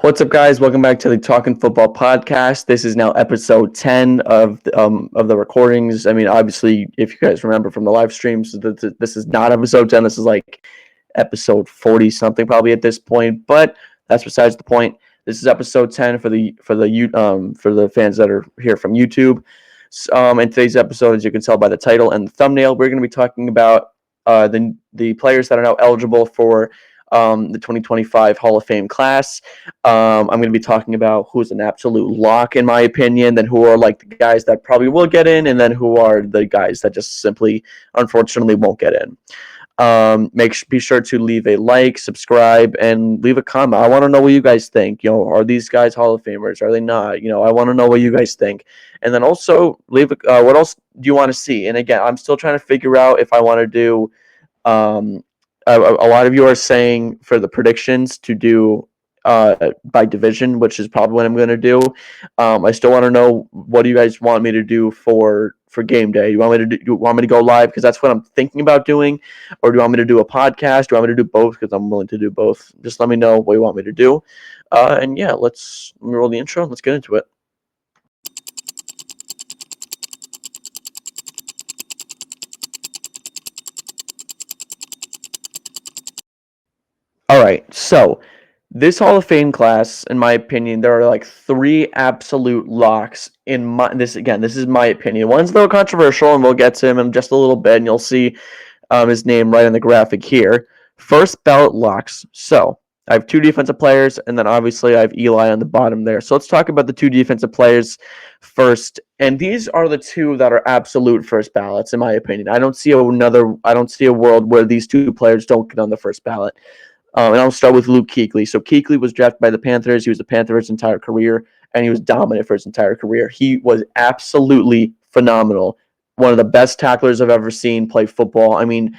What's up, guys? Welcome back to the Talkin Football podcast. This is now episode 10 of the recordings. I mean, obviously, if you guys remember from the live streams, this is not episode 10. This is like episode 40 something probably at this point, but that's besides the point. This is episode 10 for the fans that are here from YouTube. In today's episode, as you can tell by the title and the thumbnail, we're going to be talking about the players that are now eligible for the 2025 Hall of Fame class. I'm going to be talking about who's an absolute lock, in my opinion, then who are like the guys that probably will get in, and then who are the guys that just simply, unfortunately, won't get in. Be sure to leave a like, subscribe, and leave a comment. I want to know what you guys think. Are these guys Hall of Famers? Are they not? I want to know what you guys think. And then also leave what else do you want to see? And again, I'm still trying to figure out if I want to do. A lot of you are saying for the predictions to do by division, which is probably what I'm going to do. I still want to know, what do you guys want me to do for game day? You want me to go live because that's what I'm thinking about doing, or do you want me to do a podcast? Do you want me to do both? Because I'm willing to do both. Just let me know what you want me to do. And yeah, let me roll the intro. Let's get into it. All right, so this Hall of Fame class, in my opinion, there are like three absolute locks this is my opinion. One's a little controversial, and we'll get to him in just a little bit, and you'll see his name right on the graphic here. First ballot locks. So I have two defensive players, and then obviously I have Eli on the bottom there. So let's talk about the two defensive players first. And these are the two that are absolute first ballots, in my opinion. I don't see a world where these two players don't get on the first ballot. And I'll start with Luke Kuechly. So Kuechly was drafted by the Panthers. He was a Panther his entire career, and he was dominant for his entire career. He was absolutely phenomenal. One of the best tacklers I've ever seen play football. I mean,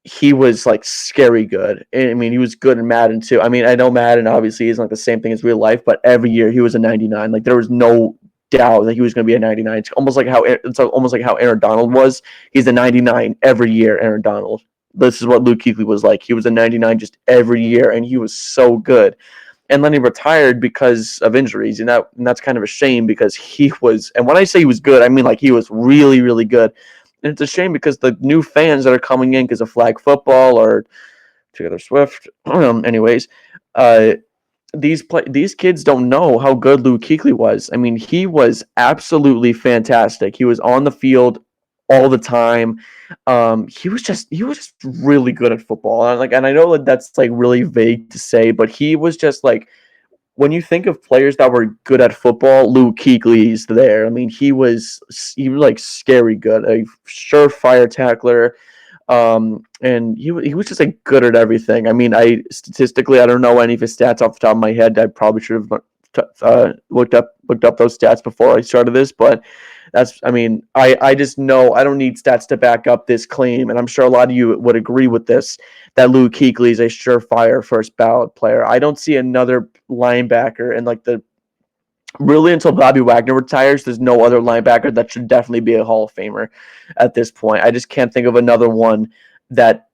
he was like scary good. I mean, he was good in Madden too. I mean, I know Madden obviously isn't like the same thing as real life, but every year he was a 99. Like there was no doubt that he was going to be a 99. It's almost like how Aaron Donald was. He's a 99 every year. Aaron Donald. This is what Luke Kuechly was like. He was a 99 just every year, and he was so good. And then he retired because of injuries, and that's kind of a shame because he was. And when I say he was good, I mean like he was really, really good. And it's a shame because the new fans that are coming in because of flag football or Taylor Swift, anyways, these kids don't know how good Luke Kuechly was. I mean, he was absolutely fantastic. He was on the field all the time. He was just really good at football. And I know that's like really vague to say, but he was just like, when you think of players that were good at football, Luke Kuechly's there. I mean, he was like scary good, a surefire tackler. And he was just like good at everything. I mean, I don't know any of his stats off the top of my head. I probably should have looked up those stats before I started this, but I just know I don't need stats to back up this claim, and I'm sure a lot of you would agree with this, that Luke Kuechly is a surefire first ballot player. I don't see another linebacker, and really until Bobby Wagner retires, there's no other linebacker that should definitely be a Hall of Famer at this point. I just can't think of another one that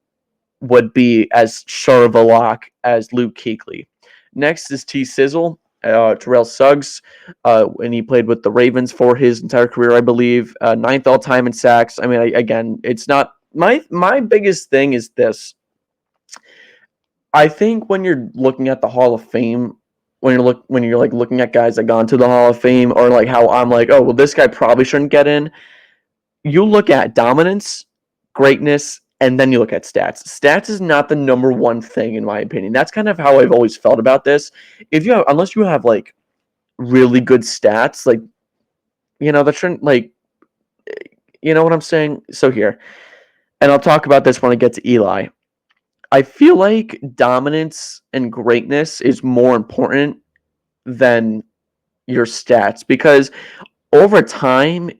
would be as sure of a lock as Luke Kuechly. Next is T. Sizzle. Terrell Suggs, and he played with the Ravens for his entire career, I believe. 9th all-time in sacks. I mean, again, it's not my biggest thing is this. I think when you're looking at the Hall of Fame, when you're like looking at guys that gone to the Hall of Fame, or like how I'm like, oh well, this guy probably shouldn't get in. You look at dominance, greatness, and then you look at stats. Stats is not the number one thing, in my opinion. That's kind of how I've always felt about this. Unless you have like really good stats, like, that shouldn't, like, you know what I'm saying? So here, and I'll talk about this when I get to Eli. I feel like dominance and greatness is more important than your stats, because over time,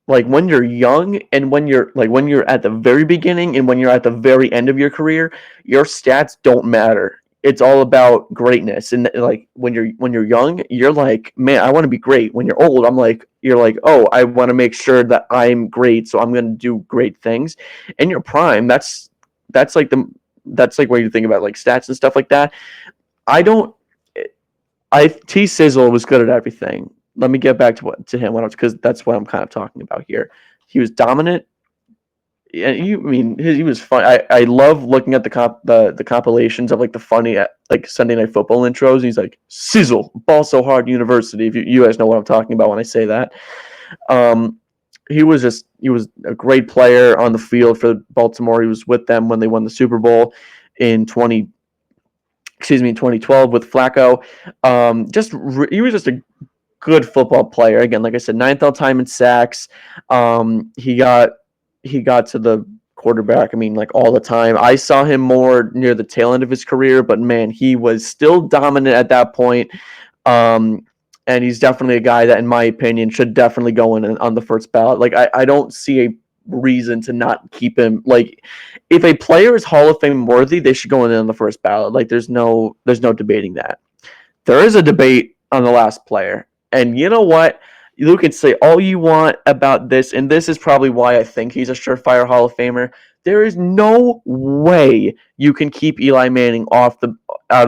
like when you're young and when you're at the very beginning and when you're at the very end of your career, your stats don't matter. It's all about greatness. And like when you're young, you're like, man, I want to be great. When you're old, you're like, oh, I want to make sure that I'm great, so I'm going to do great things. In your prime, that's like where you think about like stats and stuff like that. I don't T Sizzle was good at everything. Let me get back to him because that's what I'm kind of talking about here. He was dominant. And he was fun. I love looking at the compilations of like the funny like Sunday Night Football intros. And he's like Sizzle, ball so hard University. If you guys know what I'm talking about when I say that. Um, he was a great player on the field for Baltimore. He was with them when they won the Super Bowl in 2012 with Flacco. He was just a good football player. Again, like I said, ninth all time in sacks. He got to the quarterback. I mean, like all the time. I saw him more near the tail end of his career, but man, he was still dominant at that point. And he's definitely a guy that, in my opinion, should definitely go in on the first ballot. Like I don't see a reason to not keep him. Like if a player is Hall of Fame worthy, they should go in on the first ballot. Like there's no debating that. There is a debate on the last player. And you know what? You can say all you want about this, and this is probably why I think he's a surefire Hall of Famer. There is no way you can keep Eli Manning out of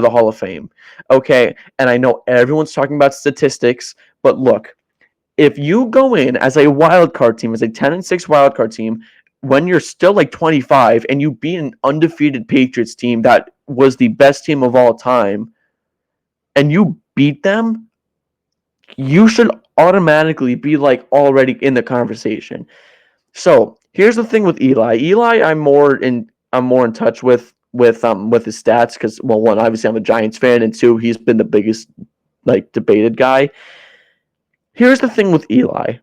the Hall of Fame. Okay, and I know everyone's talking about statistics, but look, if you go in as a wild card team, as a 10-6 wild card team, when you're still like 25 and you beat an undefeated Patriots team that was the best team of all time, and you beat them, you should automatically be like already in the conversation. So here's the thing with Eli. I'm more in touch with his stats because, well, one, obviously I'm a Giants fan, and two, he's been the biggest like debated guy. Here's the thing with Eli.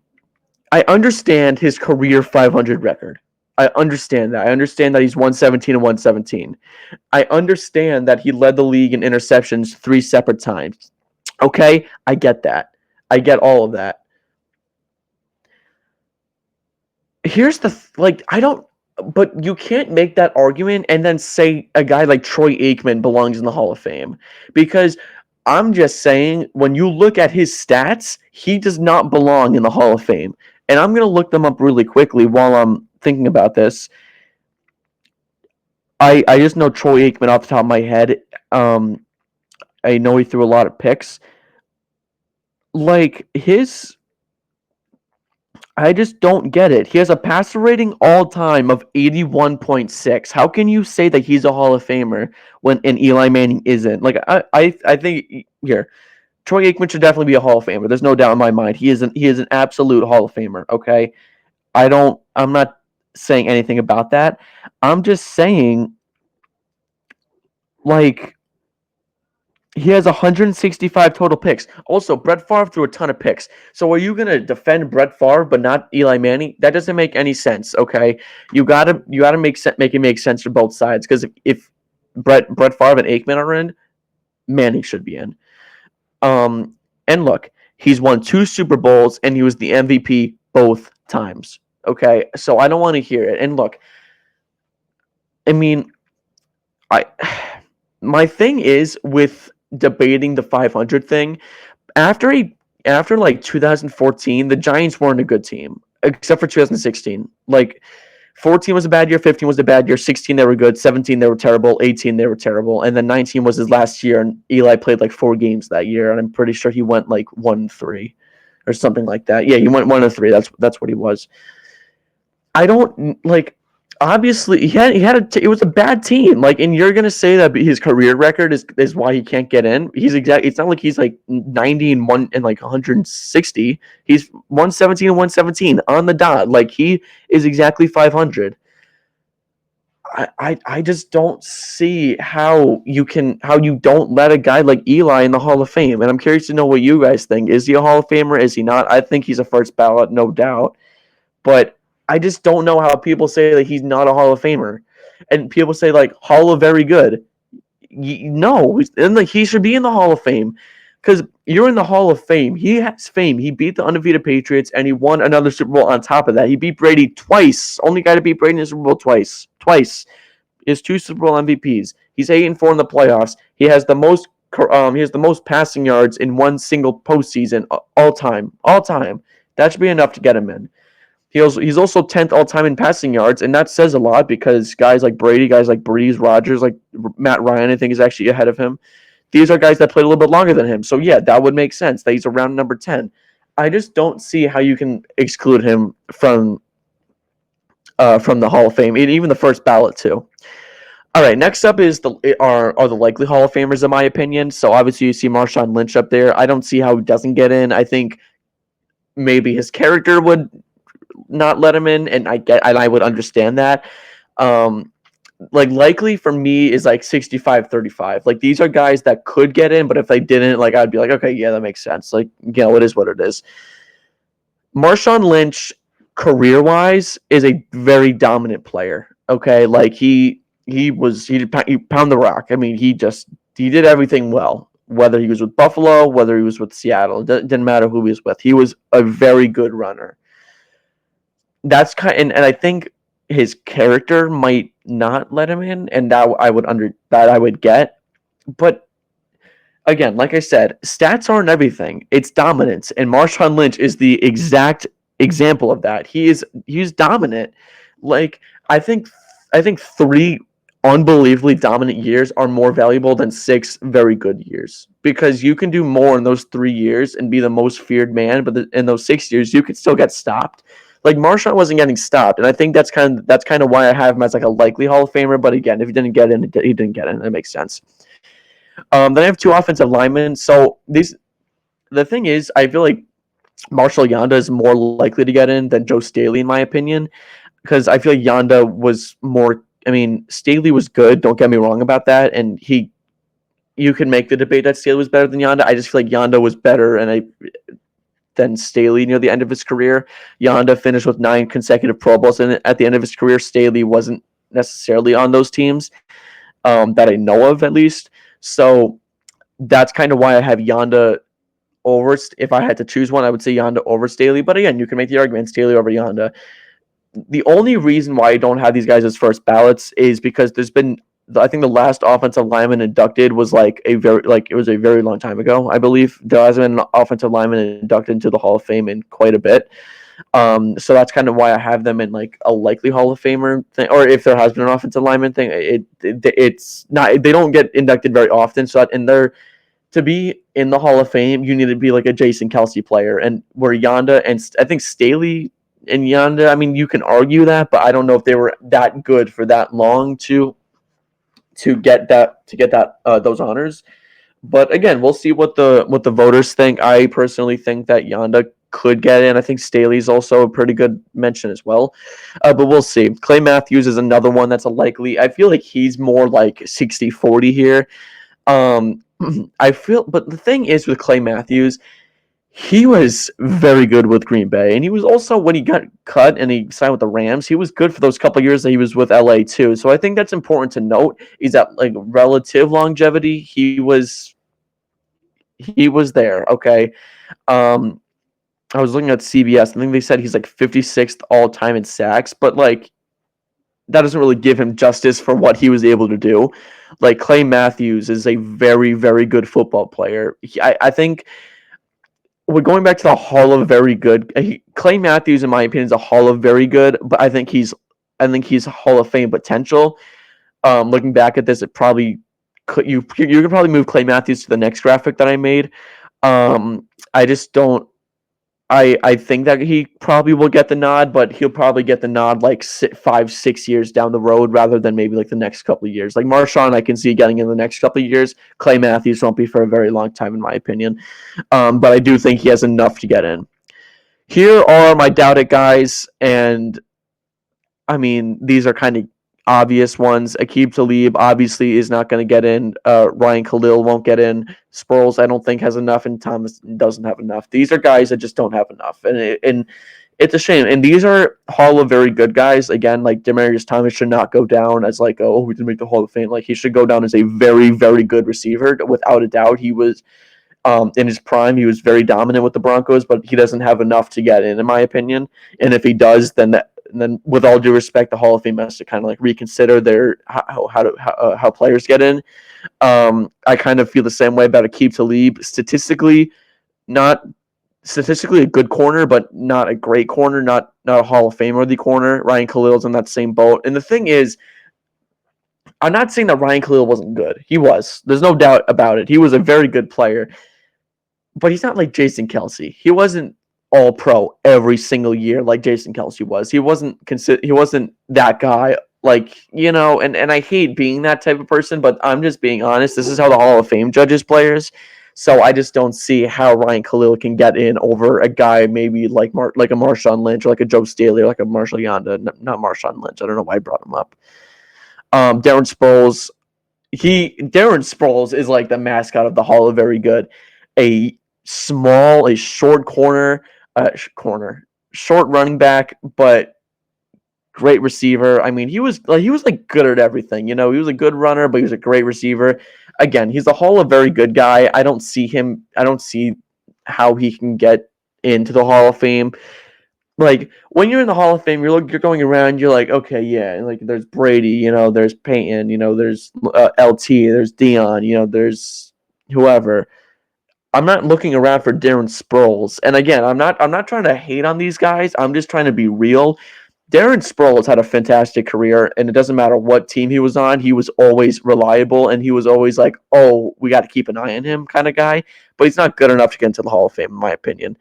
I understand his career 500 record. I understand that. I understand that he's 117 and 117. I understand that he led the league in interceptions 3 separate times. Okay, I get that. I get all of that. Here's but you can't make that argument and then say a guy like Troy Aikman belongs in the Hall of Fame, because I'm just saying when you look at his stats, he does not belong in the Hall of Fame. And I'm going to look them up really quickly while I'm thinking about this. I just know Troy Aikman off the top of my head. I know he threw a lot of picks. Like I just don't get it. He has a passer rating all time of 81.6. How can you say that he's a Hall of Famer when Eli Manning isn't? Like I think here, Troy Aikman should definitely be a Hall of Famer. There's no doubt in my mind. He is an absolute Hall of Famer, okay? I'm not saying anything about that. I'm just saying, like, he has 165 total picks. Also, Brett Favre threw a ton of picks. So are you going to defend Brett Favre but not Eli Manning? That doesn't make any sense, okay? You got to make it make sense for both sides, because if Brett Favre and Aikman are in, Manning should be in. And look, he's won 2 Super Bowls and he was the MVP both times. Okay? So I don't want to hear it. And look, I mean, my thing is with debating the 500 thing, after like 2014, the Giants weren't a good team except for 2016. Like 14 was a bad year, 15 was a bad year, 16 they were good, 17 they were terrible, 18 they were terrible, and then 19 was his last year, and Eli played like 4 games that year, and I'm pretty sure he went like 1-3 or something like that. Yeah, he went 1-3. That's what he was. I don't like. Obviously, it was a bad team. Like, and you're gonna say that his career record is why he can't get in. It's not like he's like 90 and 1 and like 160. He's 117 and 117 on the dot. Like, he is exactly 500. I just don't see how you don't let a guy like Eli in the Hall of Fame. And I'm curious to know what you guys think. Is he a Hall of Famer? Is he not? I think he's a first ballot, no doubt. But I just don't know how people say that he's not a Hall of Famer. And people say, like, Hall of Very Good. No, and like, he should be in the Hall of Fame. Because you're in the Hall of Fame. He has fame. He beat the undefeated Patriots, and he won another Super Bowl on top of that. He beat Brady twice. Only guy to beat Brady in the Super Bowl twice. He has 2 Super Bowl MVPs. He's 8-4 in the playoffs. He has the most passing yards in one single postseason all time. That should be enough to get him in. He's also 10th all time in passing yards, and that says a lot because guys like Brady, guys like Breeze, Rodgers, like Matt Ryan, I think is actually ahead of him. these are guys that played a little bit longer than him. So yeah, that would make sense that he's around number 10. I just don't see how you can exclude him from the Hall of Fame, and even the first ballot too. All right, next up is are the likely Hall of Famers in my opinion. So obviously you see Marshawn Lynch up there. I don't see how he doesn't get in. I think maybe his character would not let him in, and I would understand that. Um, like likely for me is like 65-35. Like these are guys that could get in, but if they didn't, like I'd be like, okay, yeah, that makes sense. Like, it is what it is. Marshawn Lynch, career wise, is a very dominant player. Okay, like he pound the rock. I mean, he did everything well. Whether he was with Buffalo, whether he was with Seattle, it didn't matter who he was with. He was a very good runner. That's and I think his character might not let him in, and that I would get. But again, like I said, stats aren't everything. It's dominance, and Marshawn Lynch is the exact example of that. He's dominant. Like I think 3 unbelievably dominant years are more valuable than 6 very good years, because you can do more in those 3 years and be the most feared man, but in those 6 years you could still get stopped. Like Marshawn wasn't getting stopped, and I think that's kind of why I have him as like a likely Hall of Famer. But again, if he didn't get in, he didn't get in. That makes sense. Then I have 2 offensive linemen. So the thing is, I feel like Marshall Yanda is more likely to get in than Joe Staley, in my opinion, because I feel like Yanda was more. I mean, Staley was good. Don't get me wrong about that, and you can make the debate that Staley was better than Yanda. I just feel like Yanda was better, than Staley near the end of his career. Yanda finished with 9 consecutive Pro Bowls, and at the end of his career, Staley wasn't necessarily on those teams that I know of, at least. So that's kind of why I have Yanda over. If I had to choose one, I would say Yanda over Staley. But again, you can make the argument Staley over Yanda. The only reason why I don't have these guys as first ballots is because there's been, I think the last offensive lineman inducted was it was a very long time ago. I believe there hasn't been an offensive lineman inducted into the Hall of Fame in quite a bit. So that's kind of why I have them in like a likely Hall of Famer thing, or if there has been an offensive lineman thing, it's not, they don't get inducted very often. So that in there, to be in the Hall of Fame, you need to be like a Jason Kelce player, and where Yanda and I think Staley and Yanda, I mean, you can argue that, but I don't know if they were that good for that long to get that those honors. But again, we'll see what the voters think. I personally think that Yanda could get in. I think Staley's also a pretty good mention as well. But we'll see. Clay Matthews is another one that's a likely. I feel like he's more like 60-40 here. But the thing is with Clay Matthews, he was very good with Green Bay, and he was also, when he got cut and he signed with the Rams, he was good for those couple years that he was with LA too. So I think that's important to note. Is that like relative longevity? He was there. Okay. Um, I was looking at CBS. I think they said he's like 56th all time in sacks, but like that doesn't really give him justice for what he was able to do. Like Clay Matthews is a very, very good football player. I think we're going back to the Hall of Very Good. Clay Matthews, in my opinion, is a Hall of Very Good, but I think he's Hall of Fame potential. Looking back at this, it probably you could probably move Clay Matthews to the next graphic that I made. I just don't. I think that he probably will get the nod, but he'll probably get the nod like 5-6 years down the road, rather than maybe like the next couple of years. Like Marshawn, I can see getting in the next couple of years. Clay Matthews won't be for a very long time, in my opinion. But I do think he has enough to get in. Here are my doubted guys, and I mean, these are kind of obvious ones. Aqib Talib obviously is not going to get in. Ryan Khalil won't get in. Sproles, I don't think, has enough, and Thomas doesn't have enough. These are guys that just don't have enough, and it's a shame. And these are Hall of Very Good guys. Again, like Demaryius Thomas should not go down as like, oh, we didn't make the Hall of Fame. Like he should go down as a very, very good receiver. Without a doubt, he was in his prime. He was very dominant with the Broncos, but he doesn't have enough to get in my opinion. And if he does, then with all due respect, the Hall of Fame has to kind of like reconsider their how players get in. I kind of feel the same way about Aqib Talib. Not statistically a good corner, but not a great corner, not a Hall of Fame worthy corner. Ryan Khalil's in that same boat. And the thing is, I'm not saying that Ryan Khalil wasn't good. He was. There's no doubt about it. He was a very good player, but he's not like Jason Kelsey. He wasn't all pro every single year like Jason Kelsey was. He wasn't that guy. Like, and I hate being that type of person, but I'm just being honest. This is how the Hall of Fame judges players. So I just don't see how Ryan Khalil can get in over a guy maybe like a Marshawn Lynch or like a Joe Staley or like a Marshall Yanda. Not Marshawn Lynch. I don't know why I brought him up. Darren Sproles. Darren Sproles is like the mascot of the Hall of Very Good. A short short running back, but great receiver. I mean, he was like good at everything. He was a good runner, but he was a great receiver. Again, he's a Hall of Very Good guy. I don't see how he can get into the Hall of Fame. Like, when you're in the Hall of Fame, you're going around, you're like, okay, yeah, like there's Brady, there's Peyton, there's LT, there's Dion, there's whoever. I'm not looking around for Darren Sproles. And again, I'm not trying to hate on these guys. I'm just trying to be real. Darren Sproles had a fantastic career, and it doesn't matter what team he was on. He was always reliable, and he was always like, oh, we got to keep an eye on him kind of guy. But he's not good enough to get into the Hall of Fame, in my opinion.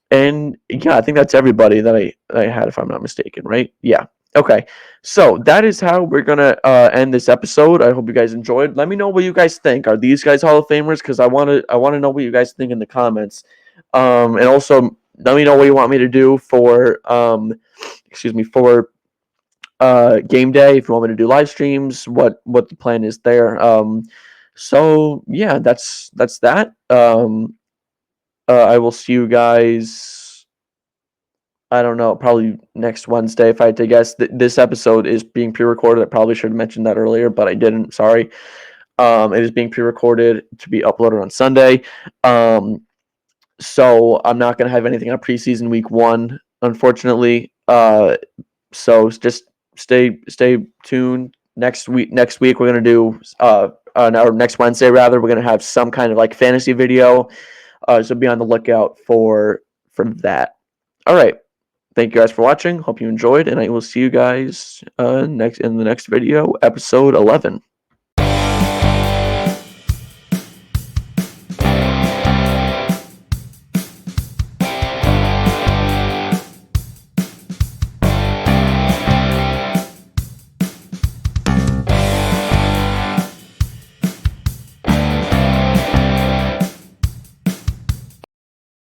And yeah, I think that's everybody that I had, if I'm not mistaken, right? Yeah. Okay. So that is how we're gonna end this episode. I hope you guys enjoyed. Let me know what you guys think. Are these guys Hall of Famers? Because I wanna know what you guys think in the comments. And also let me know what you want me to do for game day. If you want me to do live streams, what the plan is there. So yeah, that's that. I will see you guys, I don't know, probably next Wednesday if I had to guess. This episode is being pre-recorded. I probably should have mentioned that earlier, but I didn't. Sorry. It is being pre-recorded to be uploaded on Sunday. So I'm not going to have anything on preseason week 1, unfortunately. So just stay tuned. Next week we're going to do or next Wednesday rather, we're going to have some kind of like fantasy video. So be on the lookout for that. All right. Thank you guys for watching. Hope you enjoyed, and I will see you guys in the next video, episode 11.